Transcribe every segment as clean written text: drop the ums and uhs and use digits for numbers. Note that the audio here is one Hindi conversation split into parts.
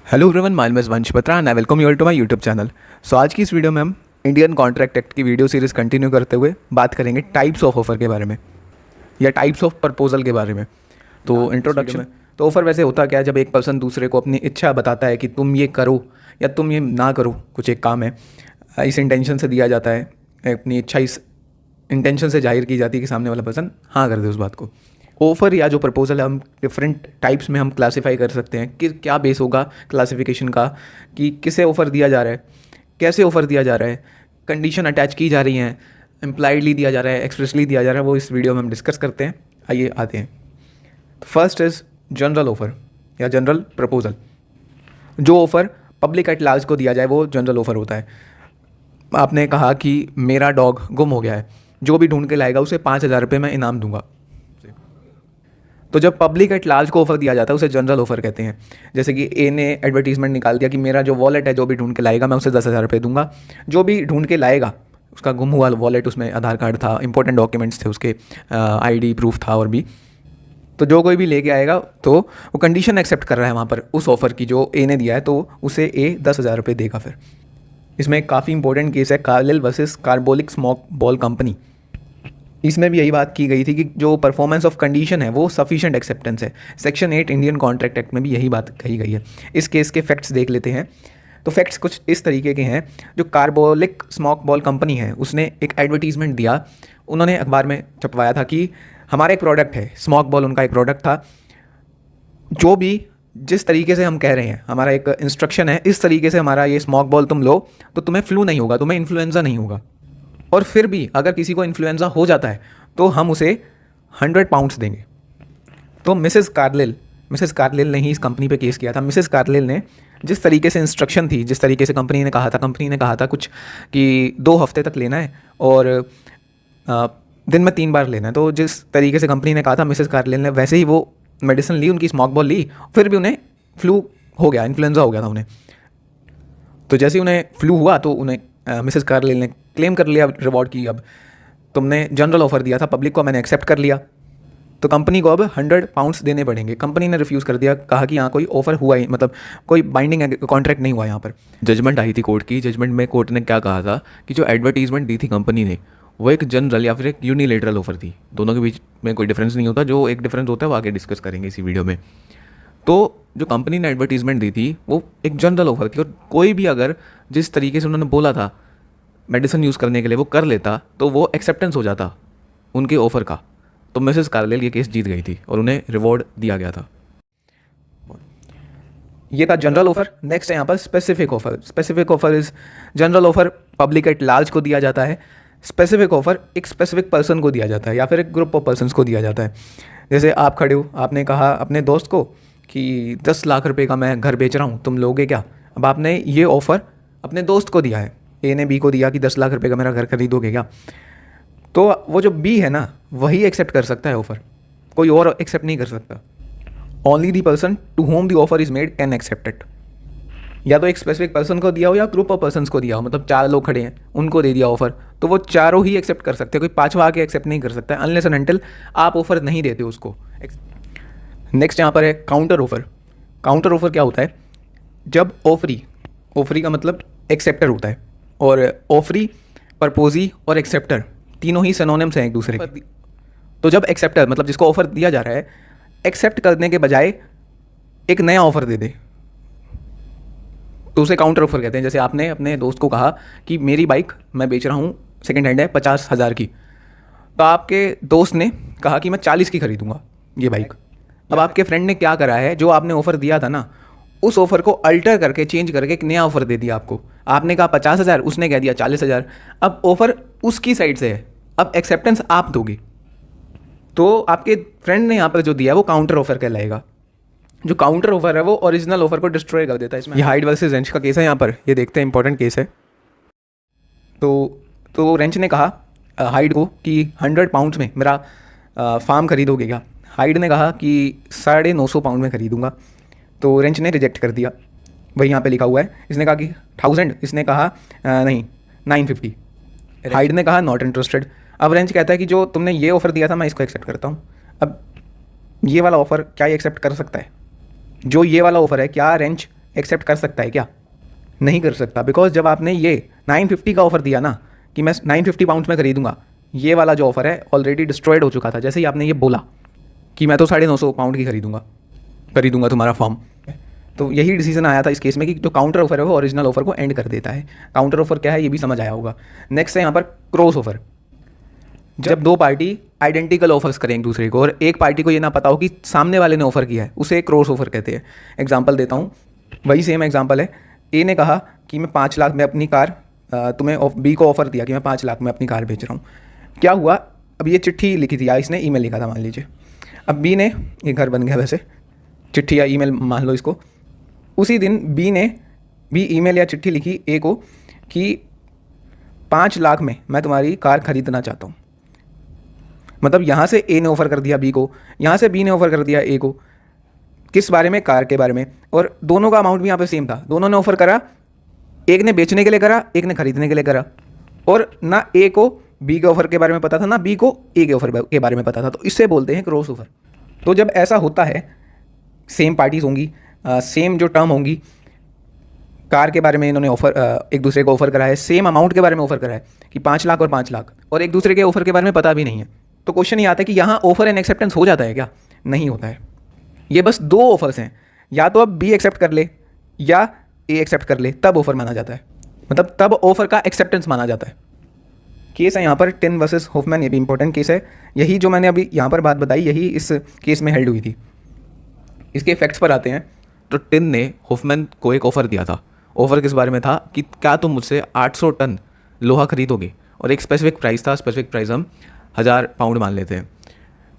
Hello everyone, my name is Vansh Batra and I welcome you all to my YouTube channel. So आज की इस वीडियो में हम इंडियन कॉन्ट्रैक्ट एक्ट की वीडियो सीरीज़ कंटिन्यू करते हुए बात करेंगे टाइप्स ऑफ ऑफर के बारे में या टाइप्स ऑफ प्रपोजल के बारे में। तो इंट्रोडक्शन में तो ऑफर वैसे होता क्या है, जब एक पर्सन दूसरे को अपनी इच्छा बताता है कि तुम ये करो या तुम ये ना करो, कुछ एक काम है, इस इंटेंशन से दिया जाता है, अपनी इच्छा इस इंटेंशन से जाहिर की जाती है कि सामने वाला पर्सन हाँ कर दे उस बात को। ऑफर या जो प्रपोजल है हम डिफरेंट टाइप्स में हम क्लासीफाई कर सकते हैं कि क्या बेस होगा क्लासिफिकेशन का, कि किसे ऑफ़र दिया जा रहा है, कैसे ऑफ़र दिया जा रहा है, कंडीशन अटैच की जा रही हैं, इम्प्लाइडली दिया जा रहा है, एक्सप्रेसली दिया जा रहा है, वो इस वीडियो में हम डिस्कस करते हैं। आइए आते हैं। फर्स्ट इज़ जनरल ऑफ़र या जनरल प्रपोजल। जो ऑफ़र पब्लिक एट लार्ज को दिया जाए वो जनरल ऑफ़र होता है। आपने कहा कि मेरा डॉग गुम हो गया है, जो भी ढूंढ के लाएगा उसे 5,000 रुपये मैं इनाम दूंगा। तो जब पब्लिक एट लार्ज को ऑफर दिया जाता है उसे जनरल ऑफर कहते हैं। जैसे कि ए ने एडवर्टीजमेंट निकाल दिया कि मेरा जो वॉलेट है जो भी ढूंढ के लाएगा मैं उसे 10,000 रुपये दूंगा। जो भी ढूंढ के लाएगा, उसका गुम हुआ वॉलेट, उसमें आधार कार्ड था, इंपॉर्टेंट डॉक्यूमेंट्स थे उसके, आईडी प्रूफ था और भी, तो जो कोई भी लेके आएगा तो वो कंडीशन एक्सेप्ट कर रहा है वहाँ पर उस ऑफ़र की जो ए ने दिया है, तो उसे ए 10,000 रुपये देगा। फिर इसमें एक काफ़ी इंपॉर्टेंट केस है, Carlill versus carbolic smoke ball company. इसमें भी यही बात की गई थी कि जो परफॉर्मेंस ऑफ कंडीशन है वो सफिशिएंट एक्सेप्टेंस है। सेक्शन 8 इंडियन कॉन्ट्रैक्ट एक्ट में भी यही बात कही गई है। इस केस के फैक्ट्स देख लेते हैं। तो फैक्ट्स कुछ इस तरीके के हैं। जो कार्बोलिक स्मोक बॉल कंपनी है उसने एक एडवर्टीजमेंट दिया, उन्होंने अखबार में छपवाया था कि हमारा एक प्रोडक्ट है, स्मोक बॉल उनका एक प्रोडक्ट था, जो भी जिस तरीके से हम कह रहे हैं, हमारा एक इंस्ट्रक्शन है, इस तरीके से हमारा ये स्मोक बॉल तुम लो तो तुम्हें फ्लू नहीं होगा, तुम्हें इन्फ्लुएंजा नहीं होगा। और फिर भी अगर किसी को इन्फ्लुएंजा हो जाता है तो हम उसे 100 पाउंड्स देंगे। तो मिसेस कार्लिल ने ही इस कंपनी पे केस किया था। मिसेस कार्लिल ने जिस तरीके से इंस्ट्रक्शन थी, जिस तरीके से कंपनी ने कहा था कुछ कि 2 हफ्ते तक लेना है और दिन में 3 बार लेना है, तो जिस तरीके से कंपनी ने कहा था मिसेस कार्लिल ने वैसे ही वो मेडिसिन ली, उनकी स्मोक बॉल ली, फिर भी उन्हें फ्लू हो गया, इन्फ्लुएंजा हो गया था उन्हें। तो जैसे ही उन्हें फ्लू हुआ तो उन्हें मिसेस कार्लिल ने क्लेम कर लिया रिवॉर्ड की, अब तुमने जनरल ऑफर दिया था पब्लिक को, मैंने एक्सेप्ट कर लिया, तो कंपनी को अब 100 पाउंड्स देने पड़ेंगे। कंपनी ने रिफ्यूज़ कर दिया, कहा कि यहाँ कोई ऑफर हुआ ही, मतलब कोई बाइंडिंग कॉन्ट्रैक्ट नहीं हुआ। यहाँ पर जजमेंट आई थी कोर्ट की। जजमेंट में कोर्ट ने क्या कहा था कि जो एडवर्टीजमेंट दी थी कंपनी ने वो एक जनरल या फिर एक यूनिलेटरल ऑफर थी। दोनों के बीच में कोई डिफरेंस नहीं होता, जो एक डिफरेंस होता है वो आगे डिस्कस करेंगे इसी वीडियो में। तो जो कंपनी ने एडवर्टीजमेंट दी थी वो एक जनरल ऑफर थी, और कोई भी अगर जिस तरीके से उन्होंने बोला था मेडिसिन यूज़ करने के लिए वो कर लेता तो वो एक्सेप्टेंस हो जाता उनके ऑफ़र का। तो मिसेस कार्लिल ये केस जीत गई थी और उन्हें रिवॉर्ड दिया गया था। ये था जनरल ऑफर। नेक्स्ट है यहाँ पर specific offer. Specific offer is general offer public at large को दिया जाता है। स्पेसिफिक ऑफर एक स्पेसिफिक पर्सन को दिया जाता है या फिर एक ग्रुप ऑफ पर्सनस को दिया जाता है। जैसे आप खड़े हो, आपने कहा अपने दोस्त को कि 10 लाख रुपए का मैं घर बेच रहा हूँ, तुम लोगे क्या? अब आपने ये ऑफ़र अपने दोस्त को दिया है, ए ने बी को दिया कि 10 लाख रुपए का मेरा घर खरीदोगे क्या? तो वो जो बी है ना वही एक्सेप्ट कर सकता है ऑफ़र, कोई और एक्सेप्ट नहीं कर सकता। Only the person to whom the offer is made can accept it. या तो एक स्पेसिफिक पर्सन को दिया हो या ग्रुप ऑफ पर्सन्स को दिया हो, मतलब 4 लोग खड़े हैं उनको दे दिया ऑफर, तो वो चारों ही एक्सेप्ट कर सकते हैं, कोई पाँचवा आके एक्सेप्ट नहीं कर सकता है अनलेस एंड अनटिल आप ऑफर नहीं देते उसको। नेक्स्ट यहाँ पर है काउंटर ऑफर। काउंटर ऑफर क्या होता है? जब ऑफरी का मतलब एक्सेप्टर होता है, और ऑफरी, परपोजी और एक्सेप्टर तीनों ही सिनोनिम्स हैं एक दूसरे के। तो जब एक्सेप्टर मतलब जिसको ऑफर दिया जा रहा है एक्सेप्ट करने के बजाय एक नया ऑफर दे दे तो उसे काउंटर ऑफर कहते हैं। जैसे आपने अपने दोस्त को कहा कि मेरी बाइक मैं बेच रहा हूँ, सेकेंड हैंड है, 50,000 की, तो आपके दोस्त ने कहा कि मैं 40 की खरीदूंगा ये बाइक। अब आपके फ्रेंड ने क्या करा है, जो आपने ऑफर दिया था ना उस ऑफर को अल्टर करके चेंज करके एक नया ऑफर दे दिया आपको। आपने कहा 50,000, उसने कह दिया 40,000। अब ऑफर उसकी साइड से है, अब एक्सेप्टेंस आप दोगे, तो आपके फ्रेंड ने यहाँ पर जो दिया है वो काउंटर ऑफर कहलाएगा। जो काउंटर ऑफर है वो ओरिजिनल ऑफर को डिस्ट्रॉय कर देता है। इसमें ये हाइड वर्सेस रेंच का केस है, यहाँ पर ये देखते हैं, इंपॉर्टेंट केस है। तो रेंच ने कहा हाइड को कि 100 पाउंड्स में मेरा फार्म खरीदोगे क्या? हाइड ने कहा कि 950 पाउंड में खरीदूंगा, तो रेंच ने रिजेक्ट कर दिया। वही यहाँ पे लिखा हुआ है, इसने कहा कि 1000, इसने कहा नहीं 950। हाइड ने कहा नॉट इंटरेस्टेड। अब रेंच कहता है कि जो तुमने ये ऑफ़र दिया था मैं इसको एक्सेप्ट करता हूँ। अब ये वाला ऑफ़र क्या ये एक्सेप्ट कर सकता है? जो ये वाला ऑफ़र है क्या रेंच एक्सेप्ट कर सकता है क्या? नहीं कर सकता, बिकॉज जब आपने ये 950 का ऑफ़र दिया ना कि मैं 950 पाउंड्स में खरीदूंगा, ये वाला जो ऑफ़र है ऑलरेडी डिस्ट्रॉयड हो चुका था। जैसे ही आपने ये बोला कि मैं तो 950 पाउंड की खरीदूंगा तुम्हारा फॉर्म, तो यही डिसीजन आया था इस केस में कि जो काउंटर ऑफर है वो ओरिजिनल ऑफर को एंड कर देता है। काउंटर ऑफर क्या है ये भी समझ आया होगा। नेक्स्ट है यहाँ पर क्रॉस ऑफर। जब दो पार्टी आइडेंटिकल ऑफर्स करें एक दूसरे को और एक पार्टी को ये ना पता हो कि सामने वाले ने ऑफर किया है, उसे क्रॉस ऑफर कहते हैं। एग्जांपल देता हूँ, वही सेम एग्जांपल है। ए ने कहा कि मैं 5 लाख में अपनी कार, तुम्हें बी को ऑफर दिया कि मैं 5 लाख में अपनी कार बेच रहा हूँ। क्या हुआ, अब ये चिट्ठी लिखी थी या इसने ईमेल लिखा था मान लीजिए। अब बी ने, ये घर बन गया वैसे, चिट्ठी या ईमेल मान लो इसको। उसी दिन बी ने भी ईमेल या चिट्ठी लिखी ए को कि 5 लाख में मैं तुम्हारी कार खरीदना चाहता हूँ। मतलब यहाँ से ए ने ऑफ़र कर दिया बी को, यहाँ से बी ने ऑफ़र कर दिया ए को। किस बारे में? कार के बारे में। और दोनों का अमाउंट भी यहाँ पे सेम था। दोनों ने ऑफ़र करा, एक ने बेचने के लिए करा, एक ने खरीदने के लिए करा। और ना ए को बी के ऑफ़र के बारे में पता था, ना बी को ए के ऑफ़र के बारे में पता था। तो इससे बोलते हैं क्रॉस ऑफ़र। तो जब ऐसा होता है, सेम पार्टीज़ होंगी, सेम जो टर्म होंगी, कार के बारे में इन्होंने ऑफ़र एक दूसरे को ऑफ़र करा है, सेम अमाउंट के बारे में ऑफ़र करा है कि 5 लाख और 5 लाख, और एक दूसरे के ऑफ़र के बारे में पता भी नहीं है, तो क्वेश्चन ये आता है कि यहाँ ऑफ़र एंड एक्सेप्टेंस हो जाता है क्या? नहीं होता है। ये बस 2 ऑफर्स हैं, या तो अब बी एक्सेप्ट कर ले या ए एक्सेप्ट कर ले, तब ऑफ़र माना जाता है। मतलब तब ऑफ़र का एक्सेप्टेंस माना जाता है। केस है यहाँ पर टिन वर्सेस हॉफमैन, ये भी इंपॉर्टेंट केस है। यही जो मैंने अभी यहाँ पर बात बताई, यही इस केस में हेल्ड हुई थी। इसके इफेक्ट्स पर आते हैं। तो टिन ने हॉफमैन को एक ऑफ़र दिया था। ऑफ़र किस बारे में था कि क्या तुम मुझसे 800 टन लोहा खरीदोगे, और एक स्पेसिफिक प्राइस था। स्पेसिफिक प्राइस हम 1000 पाउंड मान लेते हैं।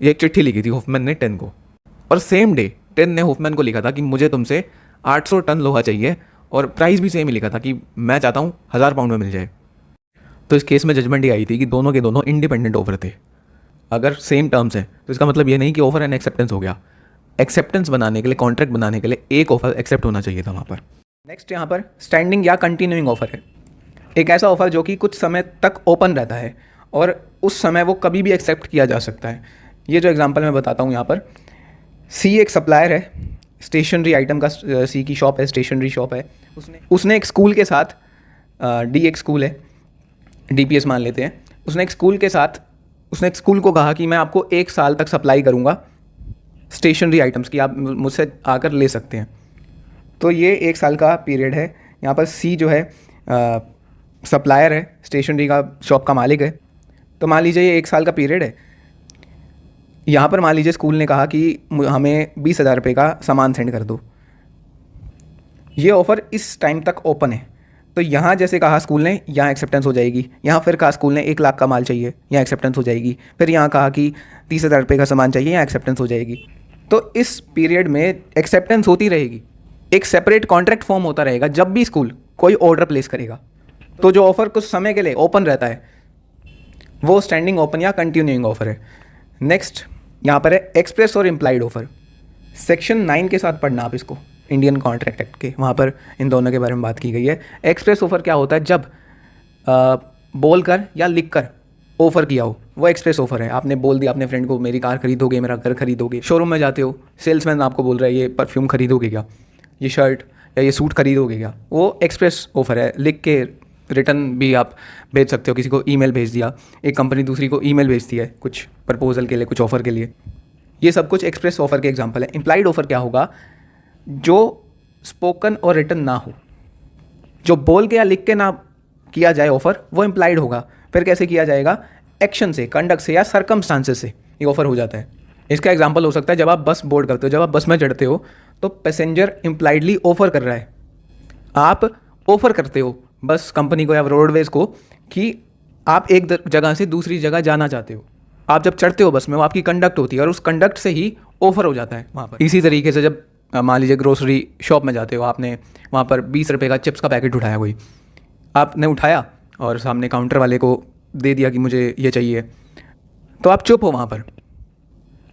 ये एक चिट्ठी लिखी थी हॉफमैन ने टिन को, और सेम डे टिन ने हॉफमैन को लिखा था कि मुझे तुमसे 800 टन लोहा चाहिए, और प्राइस भी सेम ही लिखा था कि मैं चाहता हूँ 1000 पाउंड में मिल जाए। तो इस केस में जजमेंट ये आई थी कि दोनों के दोनों इंडिपेंडेंट ऑफर थे। अगर सेम टर्म्स हैं तो इसका मतलब ये नहीं कि ऑफर एंड एक्सेप्टेंस हो गया। एक्सेप्टेंस बनाने के लिए, कॉन्ट्रैक्ट बनाने के लिए एक ऑफर एक्सेप्ट होना चाहिए था वहाँ पर। नेक्स्ट यहाँ पर स्टैंडिंग या कंटिन्यूइंग ऑफर है। एक ऐसा ऑफर जो कि कुछ समय तक ओपन रहता है और उस समय वो कभी भी एक्सेप्ट किया जा सकता है। ये जो एग्जांपल मैं बताता हूँ यहाँ पर, सी एक सप्लायर है, स्टेशनरी आइटम का सी की शॉप है, स्टेशनरी शॉप है। उसने एक स्कूल के साथ, डी एक स्कूल है, डीपीएस मान लेते हैं, उसने एक स्कूल को कहा कि मैं आपको 1 साल तक सप्लाई करूँगा स्टेशनरी आइटम्स की, आप मुझसे आकर ले सकते हैं। तो ये 1 साल का पीरियड है। यहाँ पर सी जो है सप्लायर है, स्टेशनरी का शॉप का मालिक है। तो मान लीजिए ये 1 साल का पीरियड है। यहाँ पर मान लीजिए स्कूल ने कहा कि हमें 20,000 रुपये का सामान सेंड कर दो। ये ऑफ़र इस टाइम तक ओपन है। तो यहाँ जैसे कहा स्कूल ने, यहाँ एक्सेप्टेंस हो जाएगी। यहाँ फिर कहा स्कूल ने 1 लाख का माल चाहिए, यहाँ एक्सेप्टेंस हो जाएगी। फिर यहाँ कहा कि 30,000 रुपये का सामान चाहिए, यहाँ एक्सेप्टेंस हो जाएगी। तो इस पीरियड में एक्सेप्टेंस होती रहेगी। एक सेपरेट कॉन्ट्रैक्ट फॉर्म होता रहेगा जब भी स्कूल कोई ऑर्डर प्लेस करेगा। तो जो ऑफ़र कुछ समय के लिए ओपन रहता है वो स्टैंडिंग ओपन या कंटिन्यूइंग ऑफर है। नेक्स्ट यहाँ पर है एक्सप्रेस और इम्प्लाइड ऑफर। सेक्शन 9 के साथ पढ़ना आप इसको, इंडियन कॉन्ट्रैक्ट एक्ट के, वहाँ पर इन दोनों के बारे में बात की गई है। एक्सप्रेस ऑफर क्या होता है? जब बोल कर या लिख कर ऑफ़र किया हो, वो एक्सप्रेस ऑफर है। आपने बोल दिया अपने फ्रेंड को मेरी कार खरीदोगे, मेरा घर खरीदोगे। शोरूम में जाते हो, सेल्समैन आपको बोल रहा है ये परफ्यूम खरीदोगे क्या, ये शर्ट या ये सूट खरीदोगे क्या, वो एक्सप्रेस ऑफर है। लिख के रिटर्न भी आप भेज सकते हो, किसी को ईमेल भेज दिया, एक कंपनी दूसरी को ईमेल भेजती है कुछ प्रपोजल के लिए, कुछ ऑफ़र के लिए। ये सब कुछ एक्सप्रेस ऑफर के एग्जांपल है। इम्प्लाइड ऑफर क्या होगा? जो स्पोकन और रिटन ना हो, जो बोल के या लिख के ना किया जाए ऑफ़र, वो इम्प्लाइड होगा। फिर कैसे किया जाएगा? एक्शन से, कंडक्ट से या सर्कमस्टांसेस से ये ऑफ़र हो जाता है। इसका एग्जांपल हो सकता है जब आप बस बोर्ड करते हो, जब आप बस में चढ़ते हो तो पैसेंजर इम्प्लाइडली ऑफ़र कर रहा है। आप ऑफ़र करते हो बस कंपनी को या रोडवेज़ को कि आप एक जगह से दूसरी जगह जाना चाहते हो। आप जब चढ़ते हो बस में, वो आपकी कंडक्ट होती है और उस कंडक्ट से ही ऑफ़र हो जाता है वहाँ पर। इसी तरीके से जब मान लीजिए ग्रोसरी शॉप में जाते हो, आपने वहाँ पर 20 रुपये का चिप्स का पैकेट उठाया, कोई आपने उठाया और सामने काउंटर वाले को दे दिया कि मुझे ये चाहिए, तो आप चुप हो वहाँ पर।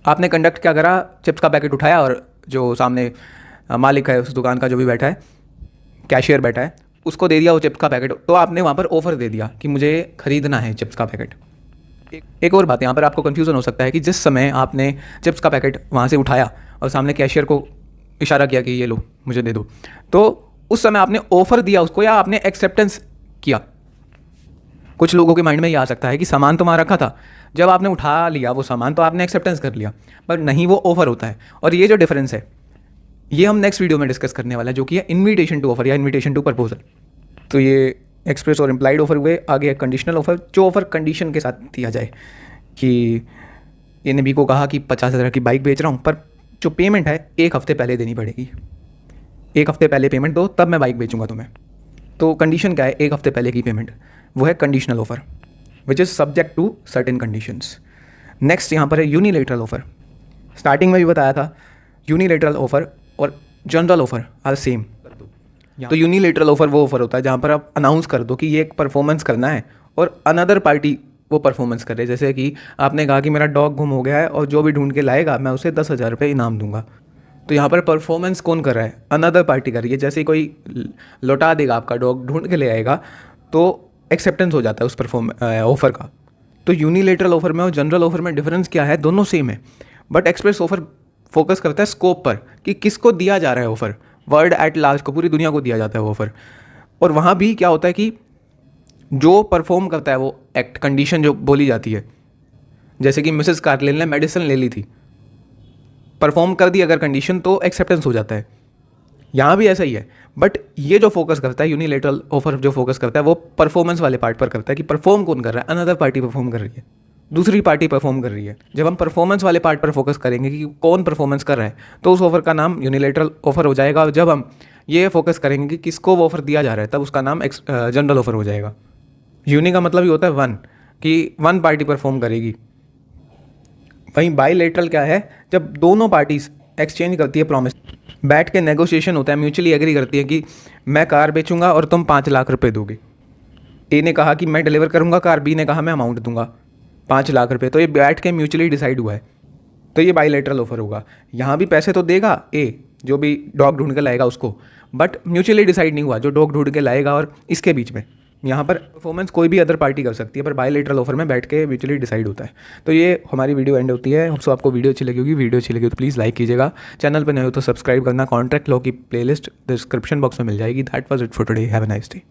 आपने कंडक्ट क्या करा? चिप्स का पैकेट उठाया और जो सामने मालिक है उस दुकान का, जो भी बैठा है, कैशियर बैठा है, उसको दे दिया वो चिप्स का पैकेट। तो आपने वहाँ पर ऑफ़र दे दिया कि मुझे ख़रीदना है चिप्स का पैकेट। एक और बात यहाँ पर आपको कन्फ्यूज़न हो सकता है कि जिस समय आपने चिप्स का पैकेट वहाँ से उठाया और सामने कैशियर को इशारा किया कि ये लो मुझे दे दो, तो उस समय आपने ऑफर दिया उसको या आपने एक्सेप्टेंस किया। कुछ लोगों के माइंड में ये आ सकता है कि सामान तो वहाँ रखा था, जब आपने उठा लिया वो सामान तो आपने एक्सेप्टेंस कर लिया, पर नहीं, वो ऑफर होता है। और ये जो डिफरेंस है ये हम नेक्स्ट वीडियो में डिस्कस करने वाला है, जो कि है इन्विटेशन टू ऑफर या इन्विटेशन टू प्रपोजल। तो ये एक्सप्रेस और इम्प्लाइड ऑफर हुए। आगे है कंडीशनल ऑफर, जो ऑफर कंडीशन के साथ दिया जाए कि ए ने बी को कहा कि 50,000 की बाइक बेच रहा हूँ, पर जो पेमेंट है 1 हफ्ते पहले देनी पड़ेगी, 1 हफ्ते पहले पेमेंट दो तब मैं बाइक बेचूंगा तुम्हें। तो कंडीशन क्या है? 1 हफ्ते पहले की पेमेंट, वो है conditional offer which is subject to certain conditions. Next यहाँ पर है यूनिलेटरल ऑफर। स्टार्टिंग में भी बताया था यूनिलेटरल ऑफर और जनरल ऑफर आर सेम। तो यूनिलेटरल ऑफर वो ऑफर होता है जहाँ पर आप अनाउंस कर दो कि ये एक परफॉर्मेंस करना है और अनदर पार्टी वो परफॉर्मेंस कर रहे हैं। जैसे कि आपने कहा कि मेरा डॉग गुम हो गया है और जो भी ढूंढ के लाएगा मैं उसे 10,000 रुपये इनाम दूंगा। तो यहाँ पर परफॉर्मेंस कौन कर रहा है? अनदर पार्टी कर रही है। जैसे कोई लौटा देगा आपका डॉग, ढूंढ के ले आएगा, तो एक्सेप्टेंस हो जाता है उस ऑफर का। तो यूनिलेटरल ऑफर में और जनरल ऑफर में डिफरेंस क्या है? दोनों सेम है, बट एक्सप्रेस ऑफर फोकस करता है स्कोप पर कि किसको दिया जा रहा है ऑफर, वर्ल्ड एट लार्ज को, पूरी दुनिया को दिया जाता है वो ऑफर। और वहाँ भी क्या होता है कि जो परफॉर्म करता है वो एक्ट, कंडीशन जो बोली जाती है, जैसे कि मिसेस कार्लिन ने मेडिसिन ले ली थी, परफॉर्म कर दी अगर कंडीशन तो एक्सेप्टेंस हो जाता है। यहाँ भी ऐसा ही है, बट ये जो फोकस करता है यूनिलेटरल ऑफर, जो फोकस करता है वो परफॉर्मेंस वाले पार्ट पर करता है कि परफॉर्म कौन कर रहा है। अनदर पार्टी परफॉर्म कर रही है, दूसरी पार्टी परफॉर्म कर रही है। जब हम परफॉर्मेंस वाले पार्ट पर फोकस करेंगे कि कौन परफॉर्मेंस कर रहा है, तो उस ऑफर का नाम यूनिलेटरल ऑफर हो जाएगा। और जब हम ये फोकस करेंगे कि किसको वो ऑफर दिया जा रहा है, तब उसका नाम जनरल ऑफर हो जाएगा। यूनि का मतलब ये होता है वन, कि वन पार्टी परफॉर्म करेगी। वहीं बाईलेटरल क्या है? जब दोनों पार्टीज एक्सचेंज करती है प्रॉमिस, बैठ के नेगोशिएशन होता है, म्यूचुअली एग्री करती है कि मैं कार बेचूंगा और तुम 5 लाख रुपए दोगे। ए ने कहा कि मैं डिलीवर करूंगा कार, बी ने कहा मैं अमाउंट दूंगा 5 लाख रुपए। तो ये बैठ के म्यूचुअली डिसाइड हुआ है, तो ये बाईलेटरल ऑफर होगा। यहाँ भी पैसे तो देगा ए, जो भी डॉग ढूंढ के लाएगा उसको, बट म्यूचुअली डिसाइड नहीं हुआ जो डॉग ढूंढ के लाएगा और इसके बीच में। यहाँ पर परफॉर्मेंस कोई भी अदर पार्टी कर सकती है, पर बाईलेटरल ऑफर में बैठ के म्यूचुअली डिसाइड होता है। तो ये हमारी वीडियो एंड होती है। होप सो आपको वीडियो अच्छी लगी होगी। वीडियो अच्छी लगी तो प्लीज़ लाइक कीजिएगा, चैनल पर नए हो तो सब्सक्राइब करना। कॉन्ट्रैक्ट लॉ की प्लेलिस्ट डिस्क्रिप्शन बॉक्स में मिल जाएगी। That was it for today, have a nice day.